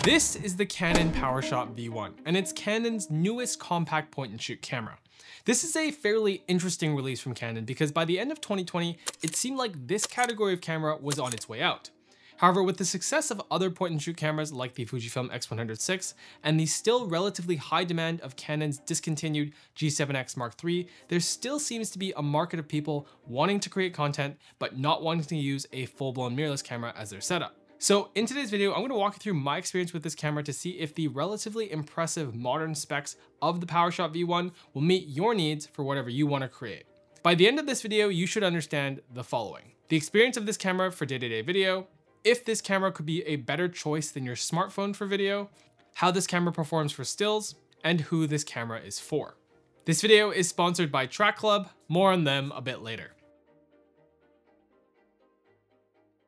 This is the Canon PowerShot V1, and it's Canon's newest compact point-and-shoot camera. This is a fairly interesting release from Canon because by the end of 2020, it seemed like this category of camera was on its way out. However, with the success of other point-and-shoot cameras like the Fujifilm X100VI and the still relatively high demand of Canon's discontinued G7X Mark III, there still seems to be a market of people wanting to create content but not wanting to use a full-blown mirrorless camera as their setup. So in today's video, I'm going to walk you through my experience with this camera to see if the relatively impressive modern specs of the PowerShot V1 will meet your needs for whatever you want to create. By the end of this video, you should understand the following: the experience of this camera for day-to-day video, if this camera could be a better choice than your smartphone for video, how this camera performs for stills, and who this camera is for. This video is sponsored by Track Club, more on them a bit later.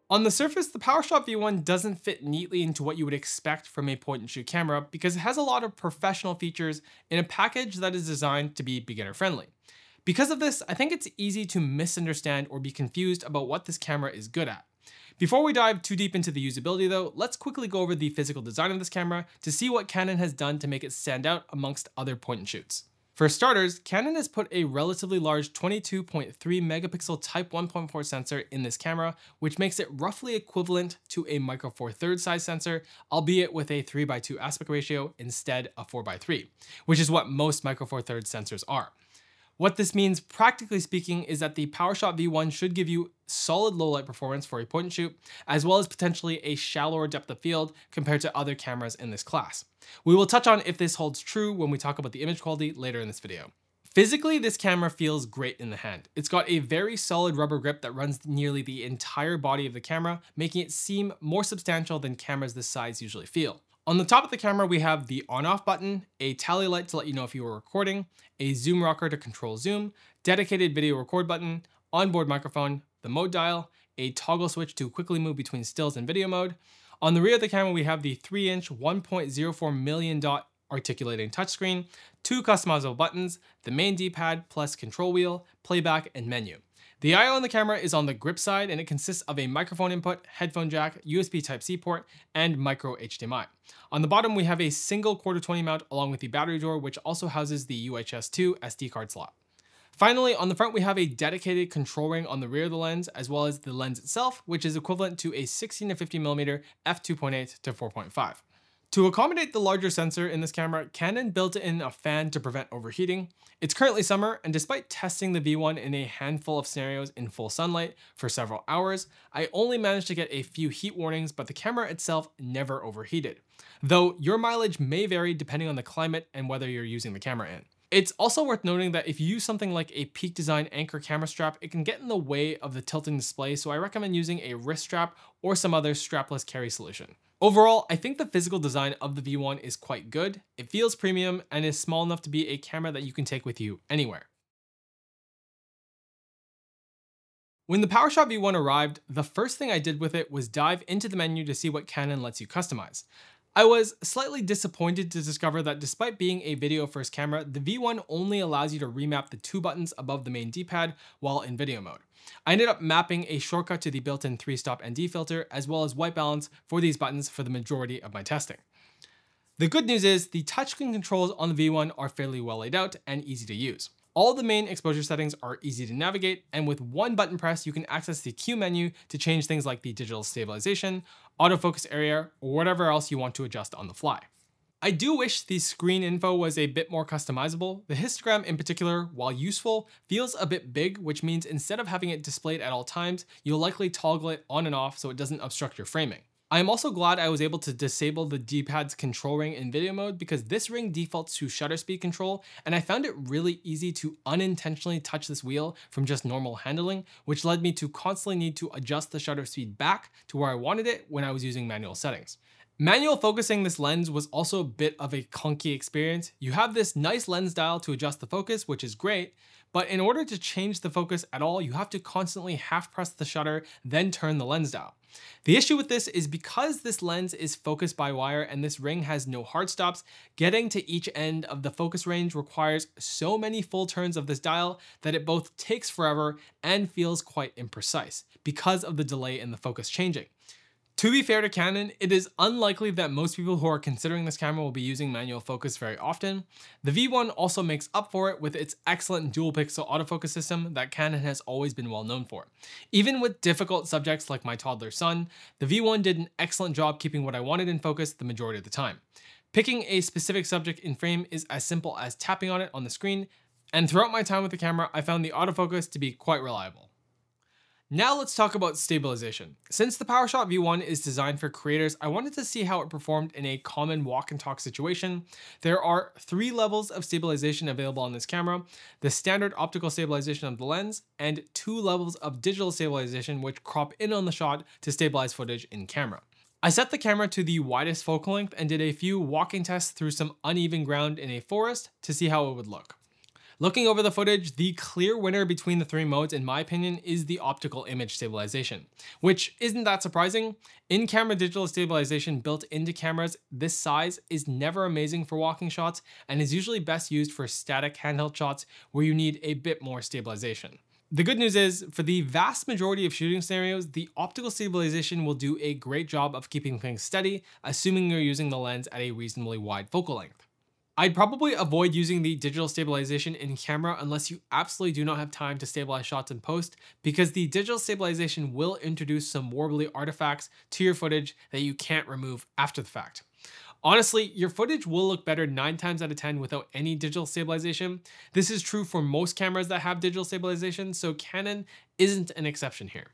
On the surface, the PowerShot V1 doesn't fit neatly into what you would expect from a point-and-shoot camera because it has a lot of professional features in a package that is designed to be beginner-friendly. Because of this, I think it's easy to misunderstand or be confused about what this camera is good at. Before we dive too deep into the usability though, let's quickly go over the physical design of this camera to see what Canon has done to make it stand out amongst other point-and-shoots. For starters, Canon has put a relatively large 22.3 megapixel Type 1.4 sensor in this camera, which makes it roughly equivalent to a Micro Four Thirds size sensor, albeit with a 3:2 aspect ratio instead of 4:3, which is what most Micro Four Thirds sensors are. What this means, practically speaking, is that the PowerShot V1 should give you solid low light performance for a point and shoot, as well as potentially a shallower depth of field compared to other cameras in this class. We will touch on if this holds true when we talk about the image quality later in this video. Physically, this camera feels great in the hand. It's got a very solid rubber grip that runs nearly the entire body of the camera, making it seem more substantial than cameras this size usually feel. On the top of the camera, we have the on-off button, a tally light to let you know if you are recording, a zoom rocker to control zoom, dedicated video record button, onboard microphone, the mode dial, a toggle switch to quickly move between stills and video mode. On the rear of the camera, we have the 3-inch 1.04 million dot articulating touchscreen, 2 customizable buttons, the main D-pad plus control wheel, playback, and menu. The I/O on the camera is on the grip side and it consists of a microphone input, headphone jack, USB Type-C port, and micro HDMI. On the bottom, we have a single quarter 20 mount along with the battery drawer, which also houses the UHS 2 SD card slot. Finally, on the front, we have a dedicated control ring on the rear of the lens, as well as the lens itself, which is equivalent to a 16-50mm f2.8 to 4.5. To accommodate the larger sensor in this camera, Canon built in a fan to prevent overheating. It's currently summer, and despite testing the V1 in a handful of scenarios in full sunlight for several hours, I only managed to get a few heat warnings, but the camera itself never overheated. Though your mileage may vary depending on the climate and whether you're using the camera in. It's also worth noting that if you use something like a Peak Design anchor camera strap, it can get in the way of the tilting display, so I recommend using a wrist strap or some other strapless carry solution. Overall, I think the physical design of the V1 is quite good. It feels premium and is small enough to be a camera that you can take with you anywhere. When the PowerShot V1 arrived, the first thing I did with it was dive into the menu to see what Canon lets you customize. I was slightly disappointed to discover that despite being a video first camera, the V1 only allows you to remap the 2 buttons above the main D-pad while in video mode. I ended up mapping a shortcut to the built-in 3-stop ND filter as well as white balance for these buttons for the majority of my testing. The good news is the touchscreen controls on the V1 are fairly well laid out and easy to use. All the main exposure settings are easy to navigate, and with one button press, you can access the Q menu to change things like the digital stabilization, autofocus area, or whatever else you want to adjust on the fly. I do wish the screen info was a bit more customizable. The histogram in particular, while useful, feels a bit big, which means instead of having it displayed at all times, you'll likely toggle it on and off so it doesn't obstruct your framing. I am also glad I was able to disable the D-pad's control ring in video mode because this ring defaults to shutter speed control, and I found it really easy to unintentionally touch this wheel from just normal handling, which led me to constantly need to adjust the shutter speed back to where I wanted it when I was using manual settings. Manual focusing this lens was also a bit of a clunky experience. You have this nice lens dial to adjust the focus, which is great, but in order to change the focus at all, you have to constantly half press the shutter, then turn the lens dial. The issue with this is because this lens is focused by wire and this ring has no hard stops, getting to each end of the focus range requires so many full turns of this dial that it both takes forever and feels quite imprecise because of the delay in the focus changing. To be fair to Canon, it is unlikely that most people who are considering this camera will be using manual focus very often. The V1 also makes up for it with its excellent dual pixel autofocus system that Canon has always been well known for. Even with difficult subjects like my toddler son, the V1 did an excellent job keeping what I wanted in focus the majority of the time. Picking a specific subject in frame is as simple as tapping on it on the screen, and throughout my time with the camera, I found the autofocus to be quite reliable. Now let's talk about stabilization. Since the PowerShot V1 is designed for creators, I wanted to see how it performed in a common walk and talk situation. There are 3 levels of stabilization available on this camera: the standard optical stabilization of the lens, and 2 levels of digital stabilization which crop in on the shot to stabilize footage in camera. I set the camera to the widest focal length and did a few walking tests through some uneven ground in a forest to see how it would look. Looking over the footage, the clear winner between the 3 modes, in my opinion, is the optical image stabilization, which isn't that surprising. In-camera digital stabilization built into cameras this size is never amazing for walking shots and is usually best used for static handheld shots where you need a bit more stabilization. The good news is, for the vast majority of shooting scenarios, the optical stabilization will do a great job of keeping things steady, assuming you're using the lens at a reasonably wide focal length. I'd probably avoid using the digital stabilization in camera unless you absolutely do not have time to stabilize shots in post, because the digital stabilization will introduce some warbly artifacts to your footage that you can't remove after the fact. Honestly, your footage will look better 9 times out of 10 without any digital stabilization. This is true for most cameras that have digital stabilization, so Canon isn't an exception here.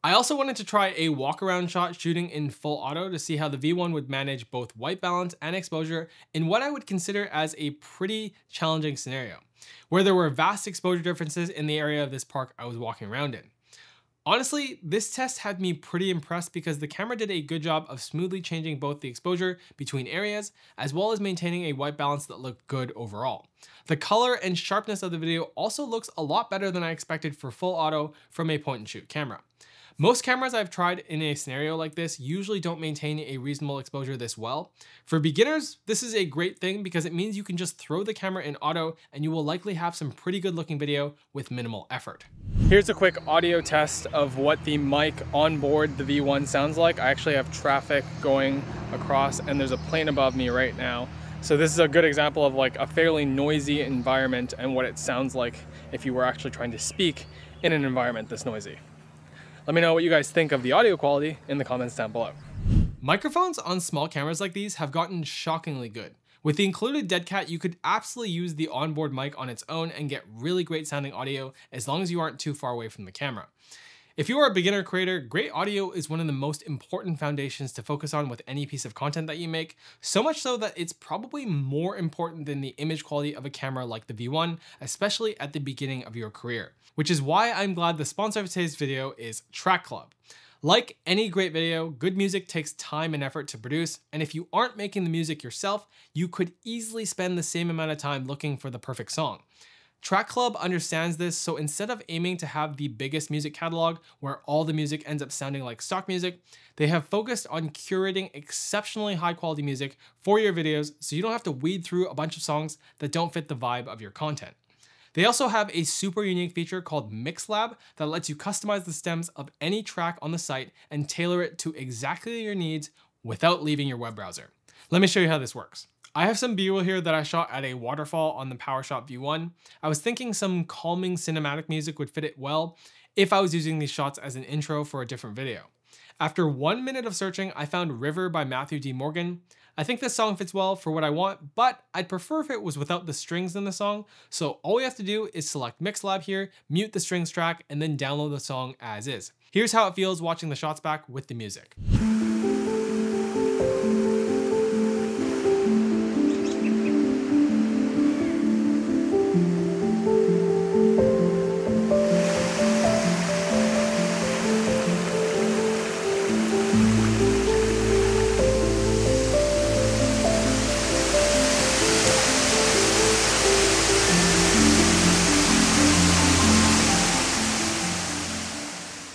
I also wanted to try a walk around shot shooting in full auto to see how the V1 would manage both white balance and exposure in what I would consider as a pretty challenging scenario, where there were vast exposure differences in the area of this park I was walking around in. Honestly, this test had me pretty impressed because the camera did a good job of smoothly changing both the exposure between areas, as well as maintaining a white balance that looked good overall. The color and sharpness of the video also looks a lot better than I expected for full auto from a point and shoot camera. Most cameras I've tried in a scenario like this usually don't maintain a reasonable exposure this well. For beginners, this is a great thing because it means you can just throw the camera in auto and you will likely have some pretty good looking video with minimal effort. Here's a quick audio test of what the mic on board the V1 sounds like. I actually have traffic going across and there's a plane above me right now. So this is a good example of like a fairly noisy environment and what it sounds like if you were actually trying to speak in an environment this noisy. Let me know what you guys think of the audio quality in the comments down below. Microphones on small cameras like these have gotten shockingly good. With the included dead cat, you could absolutely use the onboard mic on its own and get really great sounding audio as long as you aren't too far away from the camera. If you are a beginner creator, great audio is one of the most important foundations to focus on with any piece of content that you make, so much so that it's probably more important than the image quality of a camera like the V1, especially at the beginning of your career. Which is why I'm glad the sponsor of today's video is Track Club. Like any great video, good music takes time and effort to produce, and if you aren't making the music yourself, you could easily spend the same amount of time looking for the perfect song. Track Club understands this, so instead of aiming to have the biggest music catalog where all the music ends up sounding like stock music, they have focused on curating exceptionally high quality music for your videos so you don't have to weed through a bunch of songs that don't fit the vibe of your content. They also have a super unique feature called Mix Lab that lets you customize the stems of any track on the site and tailor it to exactly your needs without leaving your web browser. Let me show you how this works. I have some B-roll here that I shot at a waterfall on the PowerShot V1. I was thinking some calming cinematic music would fit it well if I was using these shots as an intro for a different video. After 1 minute of searching, I found River by Matthew D. Morgan. I think this song fits well for what I want, but I'd prefer if it was without the strings in the song. So all we have to do is select Mix Lab here, mute the strings track, and then download the song as is. Here's how it feels watching the shots back with the music.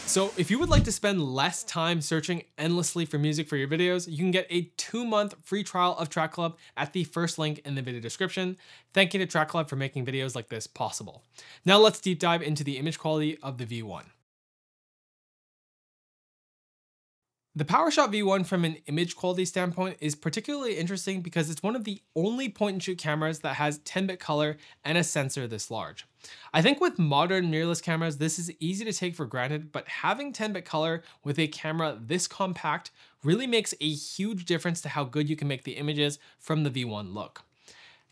So if you would like to spend less time searching endlessly for music for your videos, you can get a 2-month free trial of Track Club at the first link in the video description. Thank you to Track Club for making videos like this possible. Now let's deep dive into the image quality of the V1. The PowerShot V1 from an image quality standpoint is particularly interesting because it's one of the only point and shoot cameras that has 10-bit color and a sensor this large. I think with modern mirrorless cameras, this is easy to take for granted, but having 10-bit color with a camera this compact really makes a huge difference to how good you can make the images from the V1 look.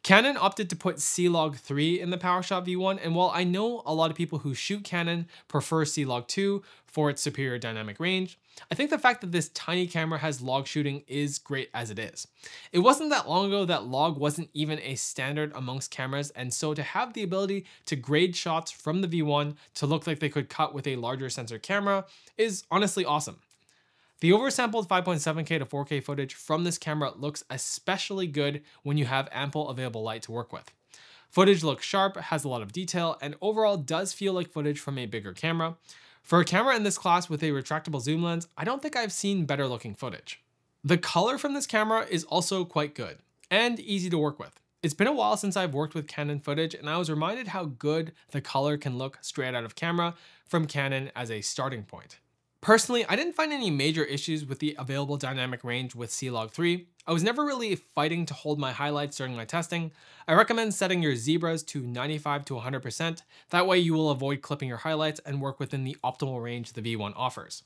Canon opted to put C-Log 3 in the PowerShot V1, and while I know a lot of people who shoot Canon prefer C-Log 2 for its superior dynamic range, I think the fact that this tiny camera has log shooting is great as it is. It wasn't that long ago that log wasn't even a standard amongst cameras, and so to have the ability to grade shots from the V1 to look like they could cut with a larger sensor camera is honestly awesome. The oversampled 5.7K to 4K footage from this camera looks especially good when you have ample available light to work with. Footage looks sharp, has a lot of detail, and overall does feel like footage from a bigger camera. For a camera in this class with a retractable zoom lens, I don't think I've seen better looking footage. The color from this camera is also quite good and easy to work with. It's been a while since I've worked with Canon footage, and I was reminded how good the color can look straight out of camera from Canon as a starting point. Personally, I didn't find any major issues with the available dynamic range with C-Log 3. I was never really fighting to hold my highlights during my testing. I recommend setting your zebras to 95 to 100%. That way you will avoid clipping your highlights and work within the optimal range the V1 offers.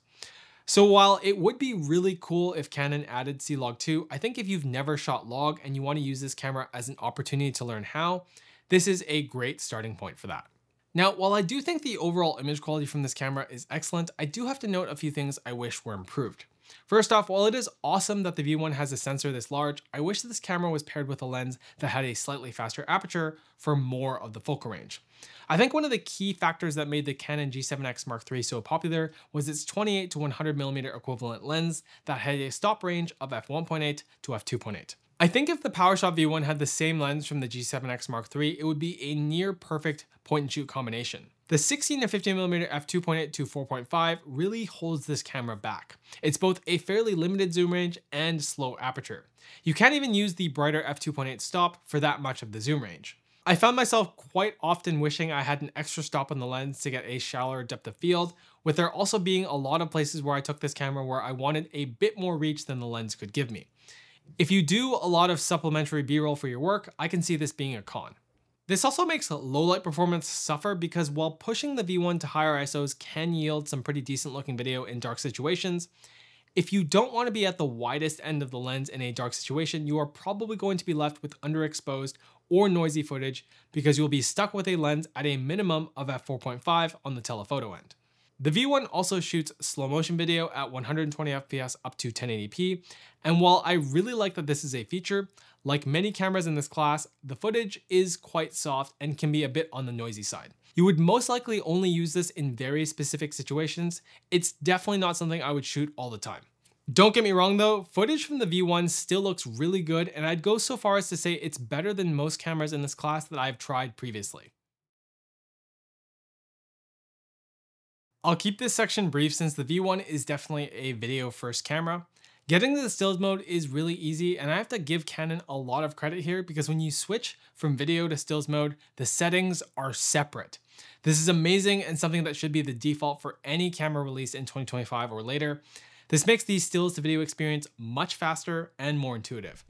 So while it would be really cool if Canon added C-Log 2, I think if you've never shot log and you want to use this camera as an opportunity to learn how, this is a great starting point for that. Now, while I do think the overall image quality from this camera is excellent, I do have to note a few things I wish were improved. First off, while it is awesome that the V1 has a sensor this large, I wish this camera was paired with a lens that had a slightly faster aperture for more of the focal range. I think one of the key factors that made the Canon G7X Mark III so popular was its 28 to 100mm equivalent lens that had a stop range of f1.8 to f2.8. I think if the PowerShot V1 had the same lens from the G7X Mark III, it would be a near perfect point and shoot combination. The 16 to 15mm f2.8 to 4.5 really holds this camera back. It's both a fairly limited zoom range and slow aperture. You can't even use the brighter f2.8 stop for that much of the zoom range. I found myself quite often wishing I had an extra stop on the lens to get a shallower depth of field, with there also being a lot of places where I took this camera where I wanted a bit more reach than the lens could give me. If you do a lot of supplementary B-roll for your work, I can see this being a con. This also makes low light performance suffer because while pushing the V1 to higher ISOs can yield some pretty decent looking video in dark situations, if you don't want to be at the widest end of the lens in a dark situation, you are probably going to be left with underexposed or noisy footage because you'll be stuck with a lens at a minimum of f4.5 on the telephoto end. The V1 also shoots slow motion video at 120 FPS up to 1080p, and while I really like that this is a feature, like many cameras in this class, the footage is quite soft and can be a bit on the noisy side. You would most likely only use this in very specific situations. It's definitely not something I would shoot all the time. Don't get me wrong though, footage from the V1 still looks really good, and I'd go so far as to say it's better than most cameras in this class that I've tried previously. I'll keep this section brief since the V1 is definitely a video first camera. Getting to the stills mode is really easy, and I have to give Canon a lot of credit here because when you switch from video to stills mode, the settings are separate. This is amazing and something that should be the default for any camera released in 2025 or later. This makes the stills to video experience much faster and more intuitive.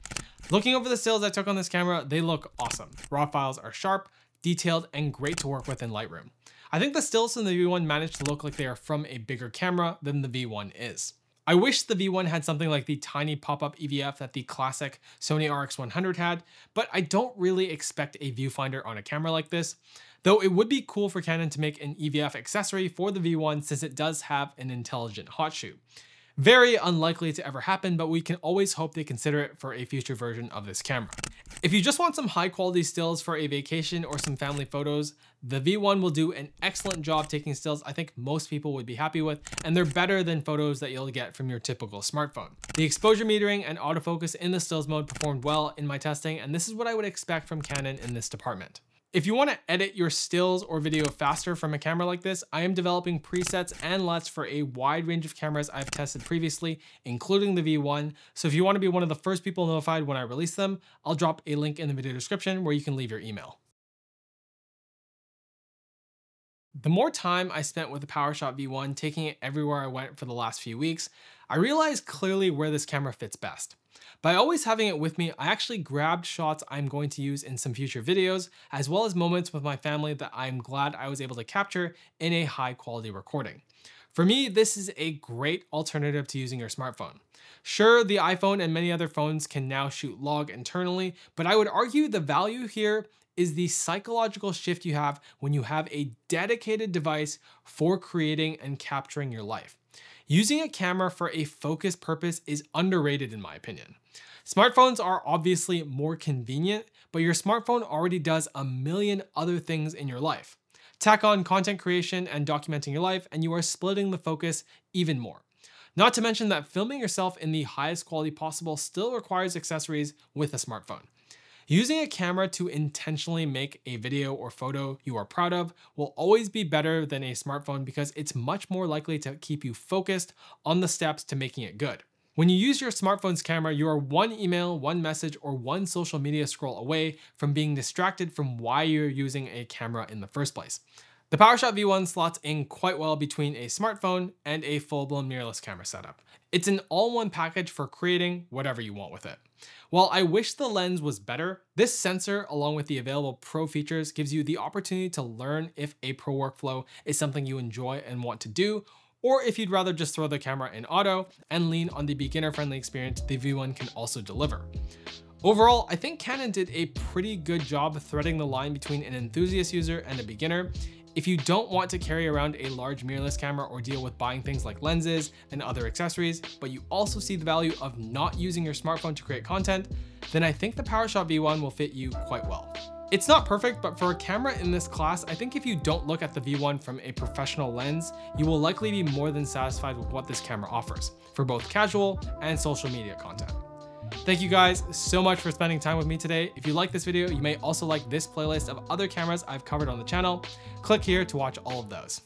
Looking over the stills I took on this camera, they look awesome. Raw files are sharp, detailed, and great to work with in Lightroom. I think the stills from the V1 managed to look like they are from a bigger camera than the V1 is. I wish the V1 had something like the tiny pop-up EVF that the classic Sony RX100 had, but I don't really expect a viewfinder on a camera like this, though it would be cool for Canon to make an EVF accessory for the V1 since it does have an intelligent hot shoe. Very unlikely to ever happen, but we can always hope they consider it for a future version of this camera. If you just want some high quality stills for a vacation or some family photos, the V1 will do an excellent job taking stills I think most people would be happy with, and they're better than photos that you'll get from your typical smartphone. The exposure metering and autofocus in the stills mode performed well in my testing, and this is what I would expect from Canon in this department. If you want to edit your stills or video faster from a camera like this, I am developing presets and LUTs for a wide range of cameras I've tested previously, including the V1. So if you want to be one of the first people notified when I release them, I'll drop a link in the video description where you can leave your email. The more time I spent with the PowerShot V1, taking it everywhere I went for the last few weeks, I realized clearly where this camera fits best. By always having it with me, I actually grabbed shots I'm going to use in some future videos, as well as moments with my family that I'm glad I was able to capture in a high quality recording. For me, this is a great alternative to using your smartphone. Sure, the iPhone and many other phones can now shoot log internally, but I would argue the value here is the psychological shift you have when you have a dedicated device for creating and capturing your life. Using a camera for a focused purpose is underrated in my opinion. Smartphones are obviously more convenient, but your smartphone already does a million other things in your life. Tack on content creation and documenting your life, and you are splitting the focus even more. Not to mention that filming yourself in the highest quality possible still requires accessories with a smartphone. Using a camera to intentionally make a video or photo you are proud of will always be better than a smartphone because it's much more likely to keep you focused on the steps to making it good. When you use your smartphone's camera, you are one email, one message, or one social media scroll away from being distracted from why you're using a camera in the first place. The PowerShot V1 slots in quite well between a smartphone and a full-blown mirrorless camera setup. It's an all-in-one package for creating whatever you want with it. While I wish the lens was better, this sensor, along with the available pro features, gives you the opportunity to learn if a pro workflow is something you enjoy and want to do, or if you'd rather just throw the camera in auto and lean on the beginner-friendly experience the V1 can also deliver. Overall, I think Canon did a pretty good job threading the line between an enthusiast user and a beginner. If you don't want to carry around a large mirrorless camera or deal with buying things like lenses and other accessories, but you also see the value of not using your smartphone to create content, then I think the PowerShot V1 will fit you quite well. It's not perfect, but for a camera in this class, I think if you don't look at the V1 from a professional lens, you will likely be more than satisfied with what this camera offers for both casual and social media content. Thank you guys so much for spending time with me today. If you like this video, you may also like this playlist of other cameras I've covered on the channel. Click here to watch all of those.